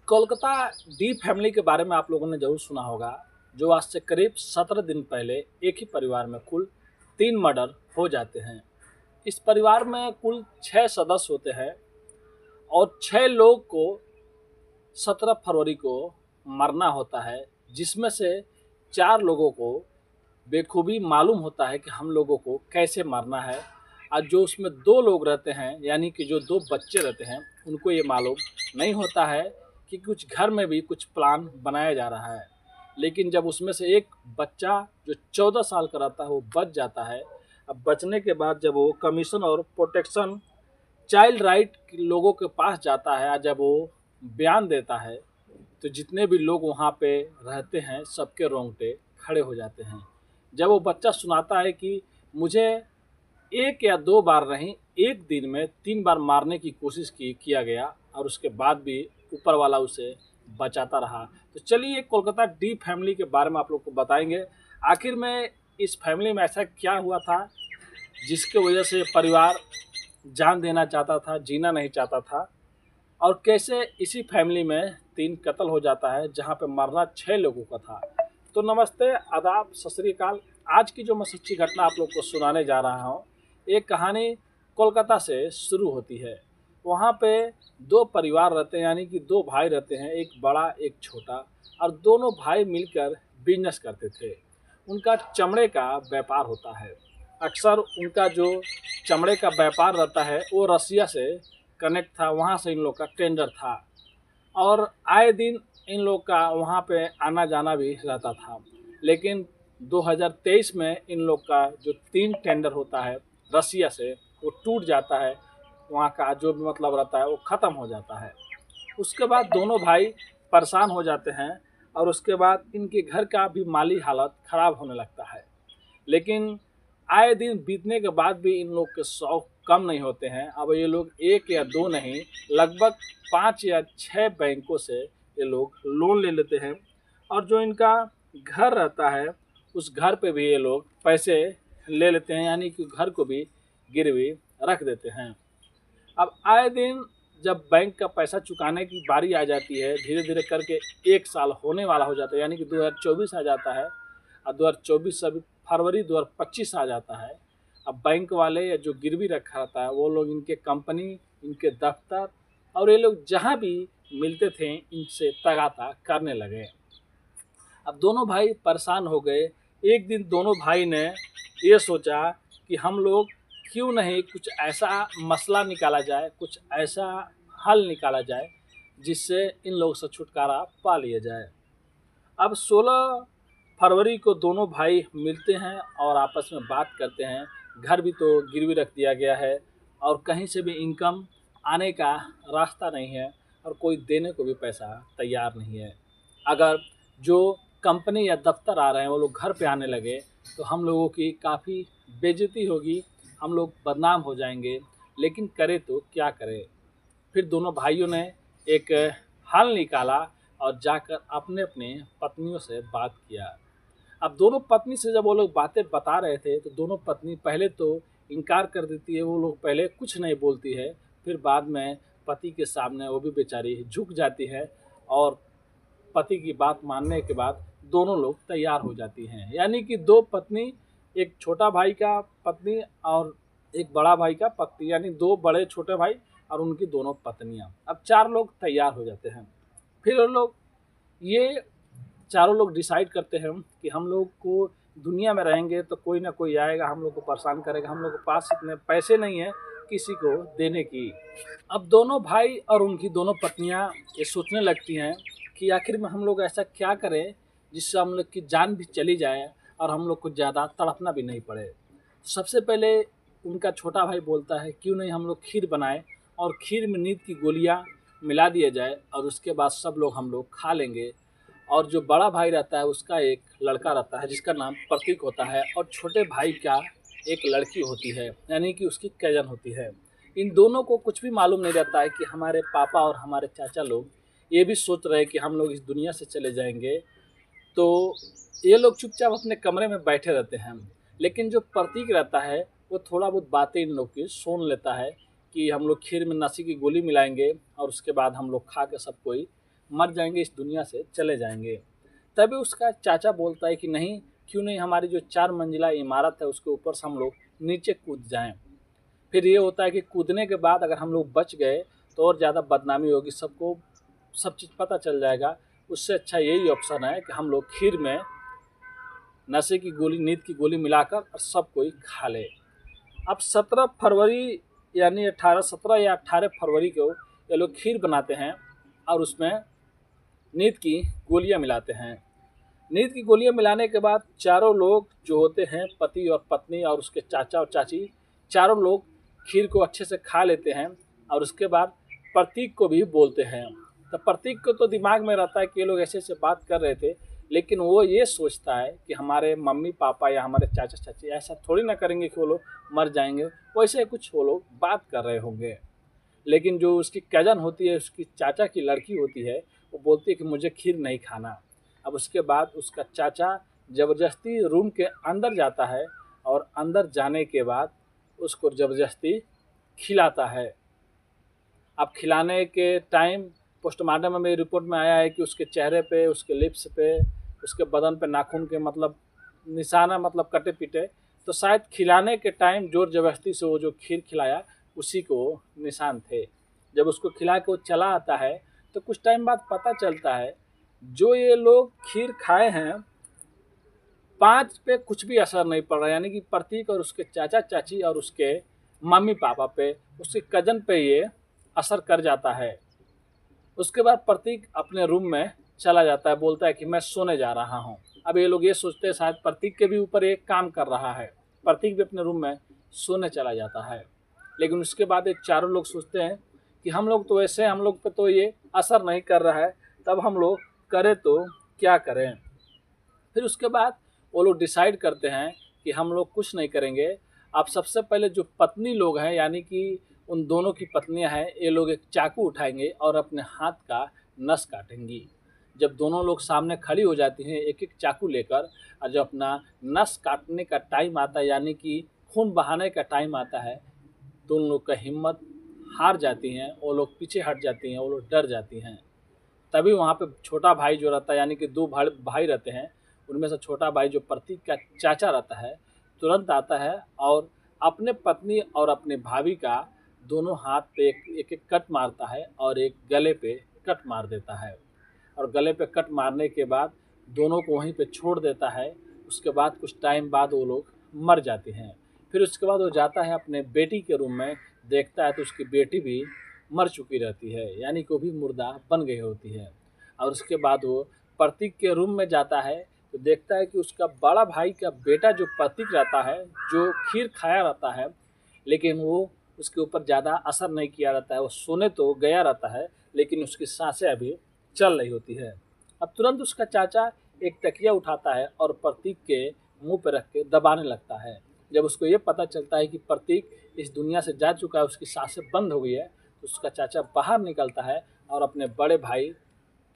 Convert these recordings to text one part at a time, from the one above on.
Kolkata D family के बारे में आप लोगों ने ज़रूर सुना होगा, जो आज से करीब 17 दिन पहले एक ही परिवार में कुल 3 मर्डर हो जाते हैं। इस परिवार में कुल 6 सदस्य होते हैं और 6 लोग को 17 फरवरी को मरना होता है, जिसमें से 4 लोगों को बेखूबी मालूम होता है कि हम लोगों को कैसे मारना है, और जो उसमें 2 लोग रहते हैं यानी कि जो 2 बच्चे रहते हैं उनको ये मालूम नहीं होता है कि कुछ घर में भी कुछ प्लान बनाया जा रहा है। लेकिन जब उसमें से एक बच्चा जो 14 साल का रहता है वो बच जाता है। अब बचने के बाद जब वो कमीशन और प्रोटेक्शन चाइल्ड राइट के लोगों के पास जाता है, जब वो बयान देता है, तो जितने भी लोग वहाँ पे रहते हैं सबके रोंगटे खड़े हो जाते हैं। जब वो बच्चा सुनाता है कि मुझे 1 या 2 बार नहीं, एक दिन में 3 बार मारने की कोशिश किया गया और उसके बाद भी ऊपर वाला उसे बचाता रहा। तो चलिए कोलकाता डी फैमिली के बारे में आप लोग को बताएंगे। आखिर में इस फैमिली में ऐसा क्या हुआ था जिसके वजह से परिवार जान देना चाहता था, जीना नहीं चाहता था, और कैसे इसी फैमिली में 3 कत्ल हो जाता है जहां पे मरना 6 लोगों का था। तो नमस्ते, आदाब, सत श्री अकाल। आज की जो मैं सच्ची घटना आप लोग को सुनाने जा रहा हूँ, एक कहानी कोलकाता से शुरू होती है। वहाँ पे 2 परिवार रहते हैं, यानी कि 2 भाई रहते हैं, एक बड़ा एक छोटा, और दोनों भाई मिलकर बिजनेस करते थे। उनका चमड़े का व्यापार होता है। अक्सर उनका जो चमड़े का व्यापार रहता है वो रसिया से कनेक्ट था, वहाँ से इन लोग का टेंडर था और आए दिन इन लोग का वहाँ पे आना जाना भी रहता था। लेकिन 2023 में इन लोग का जो 3 टेंडर होता है रसिया से वो टूट जाता है, वहाँ का जो भी मतलब रहता है वो ख़त्म हो जाता है। उसके बाद दोनों भाई परेशान हो जाते हैं और उसके बाद इनके घर का भी माली हालत ख़राब होने लगता है। लेकिन आए दिन बीतने के बाद भी इन लोग के शौक कम नहीं होते हैं। अब ये लोग 1 या 2 नहीं, लगभग 5 या 6 बैंकों से ये लोग लोन ले लेते हैं, और जो इनका घर रहता है उस घर पे भी ये लोग पैसे ले लेते हैं, यानी कि घर को भी गिरवी रख देते हैं। अब आए दिन जब बैंक का पैसा चुकाने की बारी आ जाती है, धीरे धीरे करके 1 साल होने वाला हो जाता है, यानी कि 2024 आ जाता है और 2024 से अभी फरवरी 2025 आ जाता है। अब बैंक वाले या जो गिरवी रखा रहता है वो लोग इनके कंपनी, इनके दफ्तर और ये लोग जहाँ भी मिलते थे इनसे तगादा करने लगे। अब दोनों भाई परेशान हो गए। एक दिन दोनों भाई ने ये सोचा कि हम लोग क्यों नहीं कुछ ऐसा मसला निकाला जाए, कुछ ऐसा हल निकाला जाए जिससे इन लोगों से छुटकारा पा लिया जाए। अब 16 फरवरी को दोनों भाई मिलते हैं और आपस में बात करते हैं। घर भी तो गिरवी रख दिया गया है और कहीं से भी इनकम आने का रास्ता नहीं है और कोई देने को भी पैसा तैयार नहीं है। अगर जो कंपनी या दफ्तर आ रहे हैं वो लोग घर पे आने लगे तो हम लोगों की काफ़ी बेइज्जती होगी, हम लोग बदनाम हो जाएंगे। लेकिन करें तो क्या करें। फिर दोनों भाइयों ने एक हल निकाला और जाकर अपने अपने पत्नियों से बात किया। अब दोनों पत्नी से जब वो लोग बातें बता रहे थे तो दोनों पत्नी पहले तो इनकार कर देती है, वो लोग पहले कुछ नहीं बोलती है, फिर बाद में पति के सामने वो भी बेचारी झुक जाती है और पति की बात मानने के बाद दोनों लोग तैयार हो जाती हैं। यानी कि 2 पत्नी, एक छोटा भाई का पत्नी और एक बड़ा भाई का पत्नी, यानी 2 बड़े छोटे भाई और उनकी दोनों पत्नियां। अब 4 लोग तैयार हो जाते हैं। फिर वो लोग ये चारों लोग डिसाइड करते हैं कि हम लोग को दुनिया में रहेंगे तो कोई ना कोई आएगा हम लोग को परेशान करेगा, हम लोग के पास इतने पैसे नहीं है किसी को देने की। अब दोनों भाई और उनकी दोनों पत्नियां ये सोचने लगती हैं कि आखिर में हम लोग ऐसा क्या करें जिससे हम लोग की जान भी चली जाए और हम लोग को ज़्यादा तड़पना भी नहीं पड़े। सबसे पहले उनका छोटा भाई बोलता है क्यों नहीं हम लोग खीर बनाएं और खीर में नींद की गोलियां मिला दिया जाए और उसके बाद सब लोग हम लोग खा लेंगे। और जो बड़ा भाई रहता है उसका एक लड़का रहता है जिसका नाम प्रतीक होता है, और छोटे भाई का एक लड़की होती है यानी कि उसकी कज़न होती है। इन दोनों को कुछ भी मालूम नहीं रहता है कि हमारे पापा और हमारे चाचा लोग ये भी सोच रहे हैं कि हम लोग इस दुनिया से चले जाएंगे। तो ये लोग चुपचाप अपने कमरे में बैठे रहते हैं। लेकिन जो प्रतीक रहता है वो थोड़ा बहुत बातें इन लोग की सुन लेता है कि हम लोग खीर में नशे की गोली मिलाएंगे और उसके बाद हम लोग खा के सब कोई मर जाएंगे, इस दुनिया से चले जाएंगे। तभी उसका चाचा बोलता है कि नहीं, क्यों नहीं हमारी जो 4 मंजिला इमारत है उसके ऊपर से हम लोग नीचे कूद जाएं। फिर ये होता है कि कूदने के बाद अगर हम लोग बच गए तो और ज़्यादा बदनामी होगी, सबको सब चीज़ पता चल जाएगा। उससे अच्छा यही ऑप्शन है कि हम लोग खीर में नशे की गोली, नींद की गोली मिलाकर और सब कोई खा ले। अब 17 फरवरी यानी 17 या 18 फरवरी को ये लोग खीर बनाते हैं और उसमें नींद की गोलियां मिलाते हैं। नींद की गोलियां मिलाने के बाद चारों लोग जो होते हैं, पति और पत्नी और उसके चाचा और चाची, चारों लोग खीर को अच्छे से खा लेते हैं और उसके बाद प्रतीक को भी बोलते हैं। तो प्रतीक को तो दिमाग में रहता है कि ये लोग ऐसे ऐसे बात कर रहे थे, लेकिन वो ये सोचता है कि हमारे मम्मी पापा या हमारे चाचा चाची ऐसा थोड़ी ना करेंगे कि वो लोग मर जाएंगे, वैसे कुछ वो लोग बात कर रहे होंगे। लेकिन जो उसकी कज़न होती है, उसकी चाचा की लड़की होती है, वो बोलती है कि मुझे खीर नहीं खाना। अब उसके बाद उसका चाचा ज़बरदस्ती रूम के अंदर जाता है और अंदर जाने के बाद उसको ज़बरदस्ती खिलाता है। अब खिलाने के टाइम पोस्टमार्टम में रिपोर्ट में आया है कि उसके चेहरे पे, उसके लिप्स पे, उसके बदन पे नाखून के मतलब निशाना, मतलब कटे पिटे। तो शायद खिलाने के टाइम जोर जबरदस्ती से वो जो खीर खिलाया उसी को निशान थे। जब उसको खिला के वो चला आता है तो कुछ टाइम बाद पता चलता है जो ये लोग खीर खाए हैं 5 पे कुछ भी असर नहीं पड़ रहा, यानी कि प्रतीक और उसके चाचा चाची और उसके मम्मी पापा पे, उसके कज़न पे ये असर कर जाता है। उसके बाद प्रतीक अपने रूम में चला जाता है, बोलता है कि मैं सोने जा रहा हूँ। अब ये लोग ये सोचते हैं शायद प्रतीक के भी ऊपर एक काम कर रहा है। प्रतीक भी अपने रूम में सोने चला जाता है। लेकिन उसके बाद ये चारों लोग सोचते हैं कि हम लोग तो वैसे, हम लोग पे तो ये असर नहीं कर रहा है, तब हम लोग करें तो क्या करें। फिर उसके बाद वो लोग डिसाइड करते हैं कि हम लोग कुछ नहीं करेंगे। अब सबसे पहले जो पत्नी लोग हैं, यानी कि उन दोनों की पत्नियां हैं, ये लोग एक चाकू उठाएंगे और अपने हाथ का नस काटेंगी। जब दोनों लोग सामने खड़ी हो जाती हैं एक एक चाकू लेकर, और जब अपना नस काटने का टाइम आता है, यानी कि खून बहाने का टाइम आता है, तो उन लोग का हिम्मत हार जाती हैं, वो लोग पीछे हट जाती हैं, वो लोग डर जाती हैं। तभी वहाँ पे छोटा भाई जो रहता है, यानी कि 2 भाई रहते हैं, उनमें से छोटा भाई जो प्रतीक का चाचा रहता है, तुरंत आता है और अपने पत्नी और अपने भाभी का दोनों हाथ पे एक एक कट मारता है और एक गले पे कट मार देता है। और गले पे कट मारने के बाद दोनों को वहीं पे छोड़ देता है। उसके बाद कुछ टाइम बाद वो लोग मर जाते हैं। फिर उसके बाद वो जाता है अपने बेटी के रूम में, देखता है तो उसकी बेटी भी मर चुकी रहती है, यानी कि वो भी मुर्दा बन गई होती है। और उसके बाद वो प्रतीक के रूम में जाता है तो देखता है कि उसका बड़ा भाई का बेटा जो प्रतीक रहता है, जो खीर खाया रहता है, लेकिन वो उसके ऊपर ज़्यादा असर नहीं किया रहता है। वो सोने तो गया रहता है, लेकिन उसकी सांसें अभी चल रही होती है। अब तुरंत उसका चाचा एक तकिया उठाता है और प्रतीक के मुंह पर रख के दबाने लगता है। जब उसको ये पता चलता है कि प्रतीक इस दुनिया से जा चुका है, उसकी सांसें बंद हो गई है, तो उसका चाचा बाहर निकलता है और अपने बड़े भाई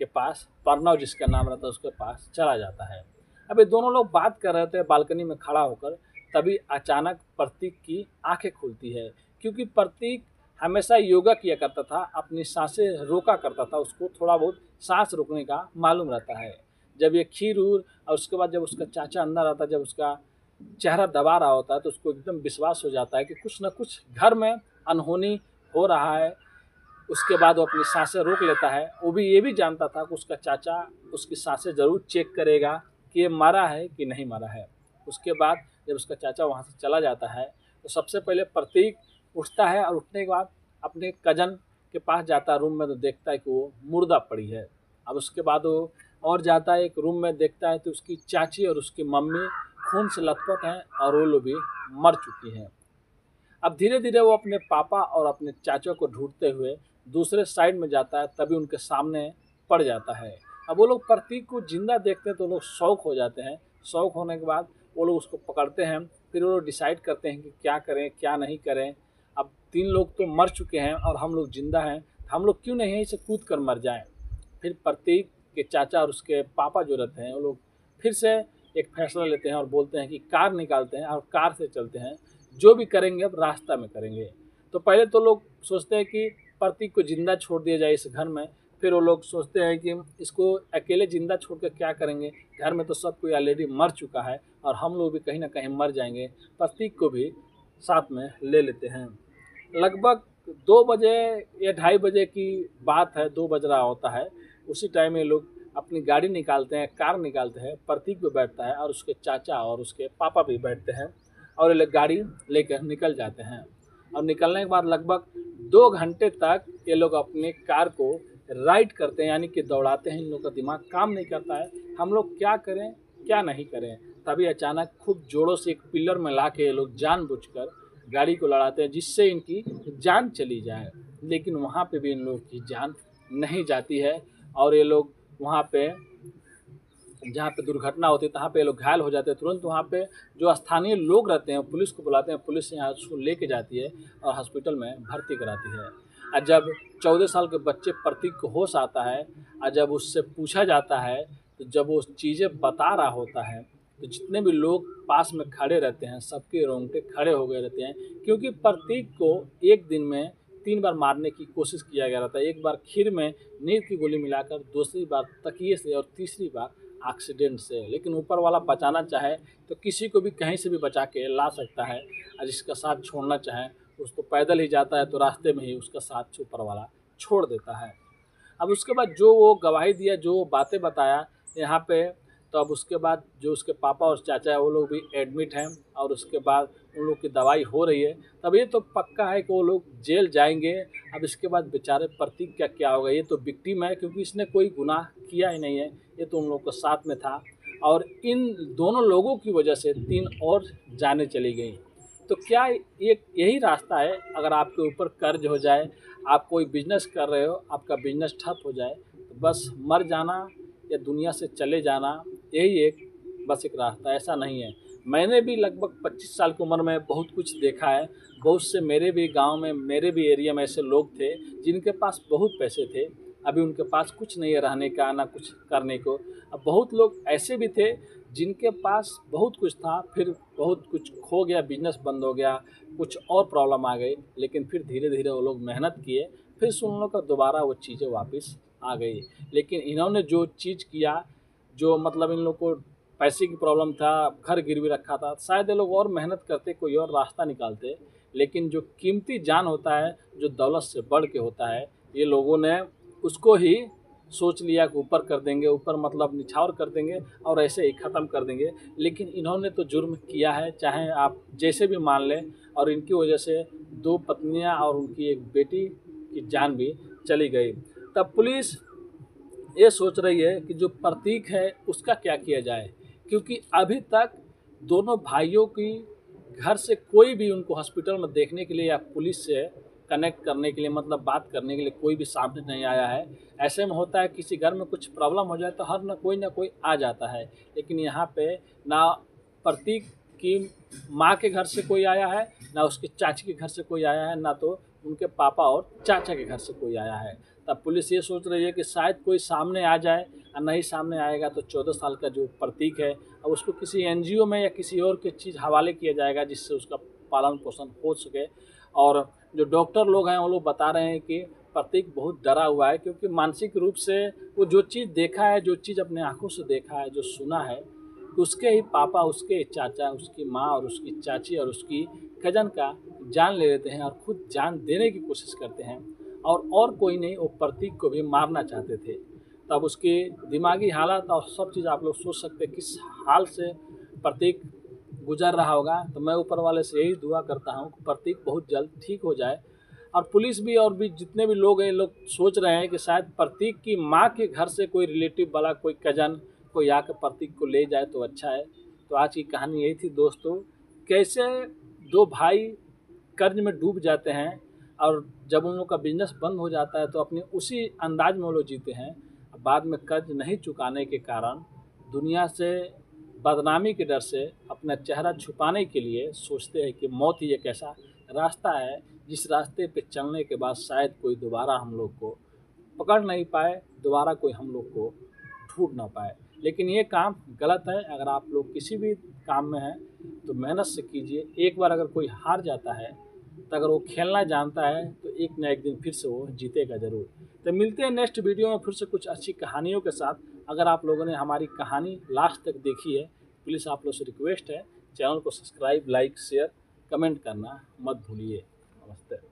के पास, प्रणव जिसका नाम रहता है, उसके पास चला जाता है। अब ये दोनों लोग बात कर रहे थे बालकनी में खड़ा होकर, तभी अचानक प्रतीक की आंखें खुलती है। क्योंकि प्रतीक हमेशा योगा किया करता था, अपनी सांसें रोका करता था, उसको थोड़ा बहुत सांस रोकने का मालूम रहता है। जब ये खीर उर और उसके बाद जब उसका चाचा अंदर आता है, जब उसका चेहरा दबा रहा होता है, तो उसको एकदम विश्वास हो जाता है कि कुछ ना कुछ घर में अनहोनी हो रहा है। उसके बाद वो अपनी सांसें रोक लेता है। वो भी ये भी जानता था कि उसका चाचा उसकी सांसें ज़रूर चेक करेगा कि ये मरा है कि नहीं मरा है। उसके बाद जब उसका चाचा वहाँ से चला जाता है तो सबसे पहले प्रतीक उठता है और उठने के बाद अपने कज़न के पास जाता है रूम में, तो देखता है कि वो मुर्दा पड़ी है। अब उसके बाद वो और जाता है एक रूम में, देखता है तो उसकी चाची और उसकी मम्मी खून से लथपथ हैं और वो लोग भी मर चुकी हैं। अब धीरे धीरे वो अपने पापा और अपने चाचा को ढूंढते हुए दूसरे साइड में जाता है, तभी उनके सामने पड़ जाता है। अब वो लोग प्रतीक को जिंदा देखते हैं तो लोग शौक हो जाते हैं। शौक होने के बाद वो लोग उसको पकड़ते हैं। फिर वो लोग डिसाइड करते हैं कि क्या करें क्या नहीं करें। अब 3 लोग तो मर चुके हैं और हम लोग जिंदा हैं, हम लोग क्यों नहीं यहीं से कूद कर मर जाएं। फिर प्रतीक के चाचा और उसके पापा जो रहते हैं, वो लोग फिर से एक फैसला लेते हैं और बोलते हैं कि कार निकालते हैं और कार से चलते हैं, जो भी करेंगे अब रास्ता में करेंगे। तो पहले तो लोग सोचते हैं कि प्रतीक को जिंदा छोड़ दिया जाए इस घर में, फिर वो लोग सोचते हैं कि इसको अकेले ज़िंदा छोड़ कर क्या करेंगे, घर में तो सब कोई ऑलरेडी मर चुका है और हम लोग भी कहीं ना कहीं मर जाएंगे। प्रतीक को भी साथ में ले लेते हैं। लगभग 2 बजे या 2:30 बजे की बात है, 2 बज रहा होता है। उसी टाइम ये लोग अपनी गाड़ी निकालते हैं, कार निकालते हैं। प्रतीक भी बैठता है और उसके चाचा और उसके पापा भी बैठते हैं और ये लोग गाड़ी लेकर निकल जाते हैं। और निकलने के बाद लगभग 2 घंटे तक ये लोग अपने कार को राइड करते हैं, यानी कि दौड़ाते हैं। इन लोग का दिमाग काम नहीं करता है, हम लोग क्या करें क्या नहीं करें। तभी अचानक खूब जोरों से एक पिलर में ला के ये लोग जानबूझकर गाड़ी को लड़ाते हैं, जिससे इनकी जान चली जाए। लेकिन वहाँ पे भी इन लोगों की जान नहीं जाती है और ये लोग वहाँ पे, जहाँ पे दुर्घटना होती है तहाँ पे ये लोग घायल हो जाते हैं। तुरंत वहाँ पे जो स्थानीय लोग रहते हैं पुलिस को बुलाते हैं, पुलिस यहाँ उसको लेके जाती है और हॉस्पिटल में भर्ती कराती है। और जब 14 साल के बच्चे प्रतीक को होश आता है और जब उससे पूछा जाता है, तो जब वो चीज़ें बता रहा होता है, तो जितने भी लोग पास में खड़े रहते हैं सबके रोंगटे खड़े हो गए रहते हैं। क्योंकि प्रतीक को एक दिन में 3 बार मारने की कोशिश किया गया था। एक बार खीर में नींद की गोली मिलाकर, दूसरी बार तकिए से और तीसरी बार एक्सीडेंट से। लेकिन ऊपर वाला बचाना चाहे तो किसी को भी कहीं से भी बचा के ला सकता है, और जिसका साथ छोड़ना चाहे उसको पैदल ही जाता है तो रास्ते में ही उसका साथ ऊपर वाला छोड़ देता है। अब उसके बाद जो वो गवाही दिया, जो वो बातें बताया यहाँ पे, तो अब उसके बाद जो उसके पापा और चाचा है वो लोग भी एडमिट हैं और उसके बाद उन लोग की दवाई हो रही है। तब ये तो पक्का है कि वो लोग जेल जाएंगे। अब इसके बाद बेचारे प्रतीक का क्या होगा, ये तो विक्टिम है क्योंकि इसने कोई गुनाह किया ही नहीं है, ये तो उन लोग के साथ में था। और इन दोनों लोगों की वजह से 3 और जानें चली गई। तो क्या एक यही रास्ता है, अगर आपके ऊपर कर्ज हो जाए, आप कोई बिजनेस कर रहे हो, आपका बिजनेस ठप हो जाए, तो बस मर जाना या दुनिया से चले जाना, यही एक बस एक रास्ता। ऐसा नहीं है। मैंने भी लगभग 25 साल की उम्र में बहुत कुछ देखा है। बहुत से मेरे भी गांव में, मेरे भी एरिया में ऐसे लोग थे जिनके पास बहुत पैसे थे, अभी उनके पास कुछ नहीं है रहने का, ना कुछ करने को। अब बहुत लोग ऐसे भी थे जिनके पास बहुत कुछ था, फिर बहुत कुछ खो गया, बिजनेस बंद हो गया, कुछ और प्रॉब्लम आ गई, लेकिन फिर धीरे धीरे वो लोग मेहनत किए, फिर से उन लोग का दोबारा वो चीज़ें वापस आ गई। लेकिन इन्होंने जो चीज़ किया, जो मतलब इन लोग को पैसे की प्रॉब्लम था, घर गिरवी रखा था, शायद ये लोग और मेहनत करते, कोई और रास्ता निकालते। लेकिन जो कीमती जान होता है, जो दौलत से बढ़ के होता है, ये लोगों ने उसको ही सोच लिया कि ऊपर कर देंगे, ऊपर मतलब निछावर कर देंगे और ऐसे ही ख़त्म कर देंगे। लेकिन इन्होंने तो जुर्म किया है, चाहे आप जैसे भी मान लें, और इनकी वजह से 2 पत्नियां और उनकी एक बेटी की जान भी चली गई। तब पुलिस ये सोच रही है कि जो प्रतीक है उसका क्या किया जाए, क्योंकि अभी तक दोनों भाइयों की घर से कोई भी उनको हॉस्पिटल में देखने के लिए या पुलिस से कनेक्ट करने के लिए, मतलब बात करने के लिए कोई भी सामने नहीं आया है। ऐसे में होता है किसी घर में कुछ प्रॉब्लम हो जाए तो हर ना कोई आ जाता है, लेकिन यहाँ पे ना प्रतीक की माँ के घर से कोई आया है, ना उसके चाची के घर से कोई आया है, ना तो उनके पापा और चाचा के घर से कोई आया है। तब पुलिस ये सोच रही है कि शायद कोई सामने आ जाए, और नहीं सामने आएगा तो 14 साल का जो प्रतीक है, अब उसको किसी एनजीओ में या किसी और की चीज़ हवाले किया जाएगा जिससे उसका पालन पोषण हो सके। और जो डॉक्टर लोग हैं वो लोग बता रहे हैं कि प्रतीक बहुत डरा हुआ है, क्योंकि मानसिक रूप से वो जो चीज़ देखा है, जो चीज़ अपने आंखों से देखा है, जो सुना है, उसके ही पापा, उसके चाचा, उसकी माँ और उसकी चाची और उसकी कजन का जान ले लेते हैं और खुद जान देने की कोशिश करते हैं। और कोई नहीं, वो प्रतीक को भी मारना चाहते थे। तब उसकी दिमागी हालत और सब चीज़ आप लोग सोच सकते हैं किस हाल से प्रतीक गुजर रहा होगा। तो मैं ऊपर वाले से यही दुआ करता हूँ कि प्रतीक बहुत जल्द ठीक हो जाए। और पुलिस भी और भी जितने भी लोग हैं, लोग सोच रहे हैं कि शायद प्रतीक की माँ के घर से कोई रिलेटिव वाला, कोई कजन कोई आकर प्रतीक को ले जाए तो अच्छा है। तो आज की कहानी यही थी दोस्तों, कैसे 2 भाई कर्ज में डूब जाते हैं और जब उन लोग का बिजनेस बंद हो जाता है तो अपने उसी अंदाज में वो लोग जीते हैं। बाद में कर्ज नहीं चुकाने के कारण दुनिया से बदनामी के डर से अपना चेहरा छुपाने के लिए सोचते हैं कि मौत ही एक ऐसा रास्ता है जिस रास्ते पे चलने के बाद शायद कोई दोबारा हम लोग को पकड़ नहीं पाए, दोबारा कोई हम लोग को ढूंढ ना पाए। लेकिन ये काम गलत है। अगर आप लोग किसी भी काम में हैं तो मेहनत से कीजिए। एक बार अगर कोई हार जाता है तो अगर वो खेलना जानता है तो एक ना एक दिन फिर से वो जीतेगा ज़रूर। तो मिलते हैं नेक्स्ट वीडियो में फिर से कुछ अच्छी कहानियों के साथ। अगर आप लोगों ने हमारी कहानी लास्ट तक देखी है, प्लीज़ आप लोग से रिक्वेस्ट है, चैनल को सब्सक्राइब, लाइक, शेयर, कमेंट करना मत भूलिए। नमस्ते।